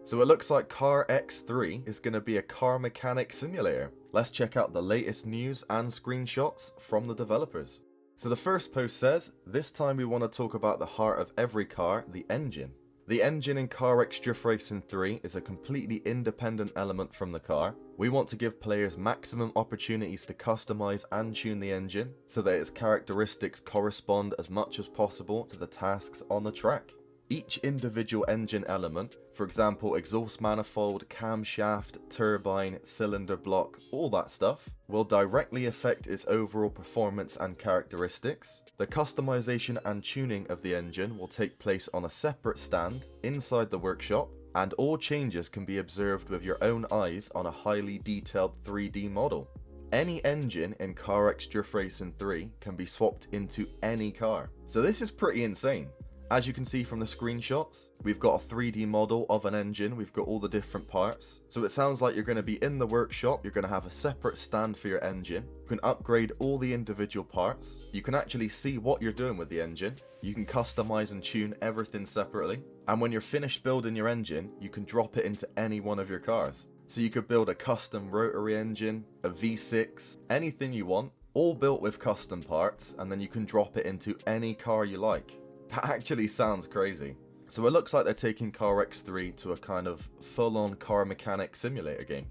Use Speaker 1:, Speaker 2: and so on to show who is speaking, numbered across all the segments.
Speaker 1: So it looks like CarX 3 is going to be a car mechanic simulator. Let's check out the latest news and screenshots from the developers. So the first post says, this time we want to talk about the heart of every car, the engine. The engine in CarX Drift Racing 3 is a completely independent element from the car. We want to give players maximum opportunities to customize and tune the engine so that its characteristics correspond as much as possible to the tasks on the track. Each individual engine element, for example exhaust manifold, camshaft, turbine, cylinder block, all that stuff, will directly affect its overall performance and characteristics. The customization and tuning of the engine will take place on a separate stand inside the workshop, and all changes can be observed with your own eyes on a highly detailed 3D model. Any engine in CarX Drift Racing 3 can be swapped into any car. So this is pretty insane. As you can see from the screenshots, we've got a 3D model of an engine, we've got all the different parts. So it sounds like you're going to be in the workshop, you're going to have a separate stand for your engine. You can upgrade all the individual parts. You can actually see what you're doing with the engine. You can customize and tune everything separately. And when you're finished building your engine, you can drop it into any one of your cars. So you could build a custom rotary engine, a V6, anything you want, all built with custom parts, and then you can drop it into any car you like. That actually sounds crazy. So it looks like they're taking CarX 3 to a kind of full-on car mechanic simulator game.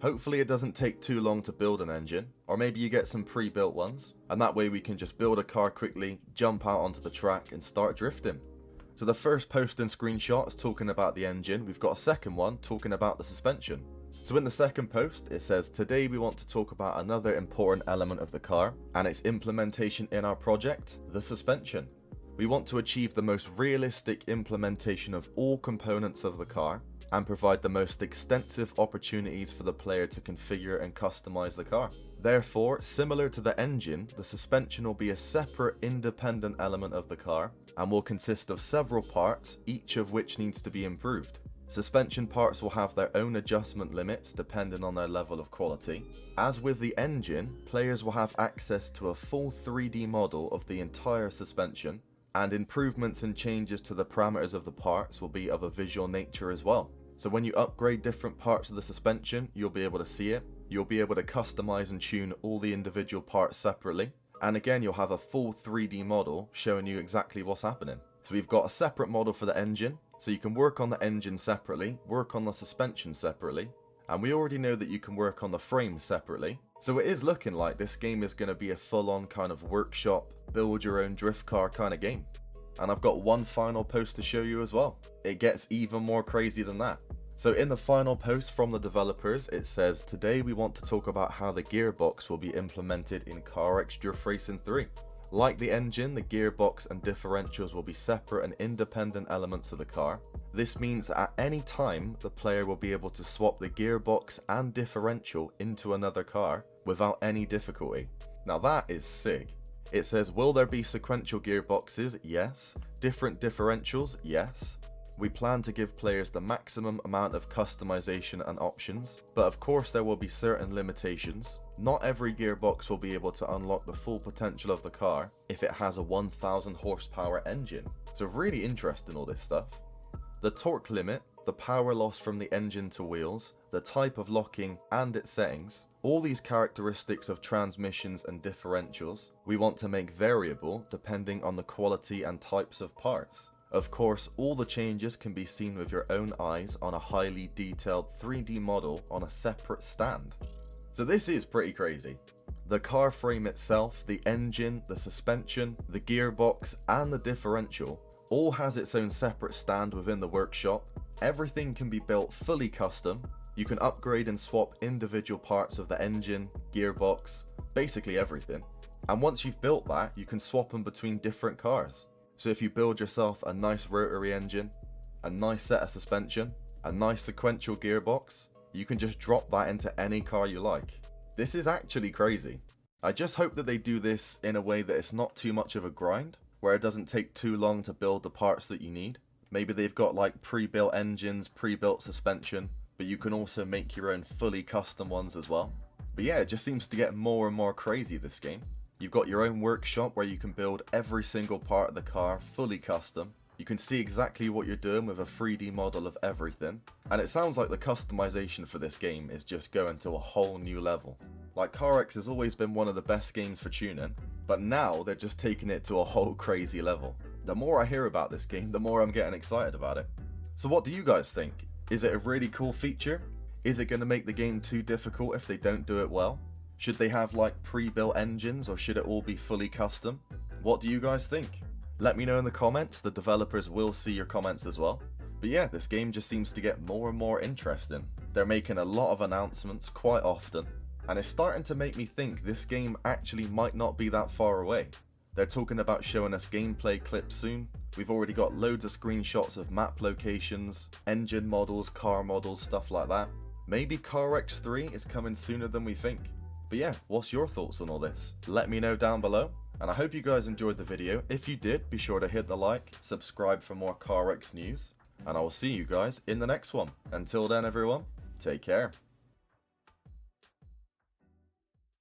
Speaker 1: Hopefully it doesn't take too long to build an engine, or maybe you get some pre-built ones, and that way we can just build a car quickly, jump out onto the track and start drifting. So the first post and screenshot is talking about the engine, we've got a second one talking about the suspension. So in the second post it says, today we want to talk about another important element of the car, and its implementation in our project, the suspension. We want to achieve the most realistic implementation of all components of the car and provide the most extensive opportunities for the player to configure and customize the car. Therefore, similar to the engine, the suspension will be a separate independent element of the car and will consist of several parts, each of which needs to be improved. Suspension parts will have their own adjustment limits depending on their level of quality. As with the engine, players will have access to a full 3D model of the entire suspension, and improvements and changes to the parameters of the parts will be of a visual nature as well. So when you upgrade different parts of the suspension, you'll be able to see it. You'll be able to customize and tune all the individual parts separately. And again, you'll have a full 3D model showing you exactly what's happening. So we've got a separate model for the engine, so you can work on the engine separately, work on the suspension separately, and we already know that you can work on the frame separately. So it is looking like this game is going to be a full-on kind of workshop, build your own drift car kind of game. And I've got one final post to show you as well. It gets even more crazy than that. So in the final post from the developers, it says, today we want to talk about how the gearbox will be implemented in CarX Drift Racing 3. Like the engine, the gearbox and differentials will be separate and independent elements of the car. This means at any time, the player will be able to swap the gearbox and differential into another car without any difficulty. Now that is sick. It says, will there be sequential gearboxes? Yes. Different differentials? Yes. We plan to give players the maximum amount of customization and options, but of course there will be certain limitations. Not every gearbox will be able to unlock the full potential of the car if it has a 1000 horsepower engine. So really interesting, all this stuff. The torque limit, the power loss from the engine to wheels, the type of locking and its settings, all these characteristics of transmissions and differentials, we want to make variable depending on the quality and types of parts. Of course, all the changes can be seen with your own eyes on a highly detailed 3D model on a separate stand. So this is pretty crazy. The car frame itself, the engine, the suspension, the gearbox and the differential all has its own separate stand within the workshop. Everything can be built fully custom. You can upgrade and swap individual parts of the engine, gearbox, basically everything. And once you've built that, you can swap them between different cars. So if you build yourself a nice rotary engine, a nice set of suspension, a nice sequential gearbox, you can just drop that into any car you like. This is actually crazy. I just hope that they do this in a way that it's not too much of a grind, where it doesn't take too long to build the parts that you need. Maybe they've got like pre-built engines, pre-built suspension, but you can also make your own fully custom ones as well. But yeah, it just seems to get more and more crazy, this game. You've got your own workshop where you can build every single part of the car fully custom. You can see exactly what you're doing with a 3D model of everything, and it sounds like the customization for this game is just going to a whole new level. Like, CarX has always been one of the best games for tuning, but now they're just taking it to a whole crazy level. The more I hear about this game, the more I'm getting excited about it. So what do you guys think? Is it a really cool feature? Is it going to make the game too difficult if they don't do it well? Should they have like pre-built engines, or should it all be fully custom? What do you guys think? Let me know in the comments. The developers will see your comments as well. But yeah, this game just seems to get more and more interesting. They're making a lot of announcements quite often, and it's starting to make me think this game actually might not be that far away. They're talking about showing us gameplay clips soon. We've already got loads of screenshots of map locations, engine models, car models, stuff like that. Maybe CarX 3 is coming sooner than we think. But yeah, what's your thoughts on all this? Let me know down below. And I hope you guys enjoyed the video. If you did, be sure to hit the like, subscribe for more CarX news, and I will see you guys in the next one. Until then everyone, take care.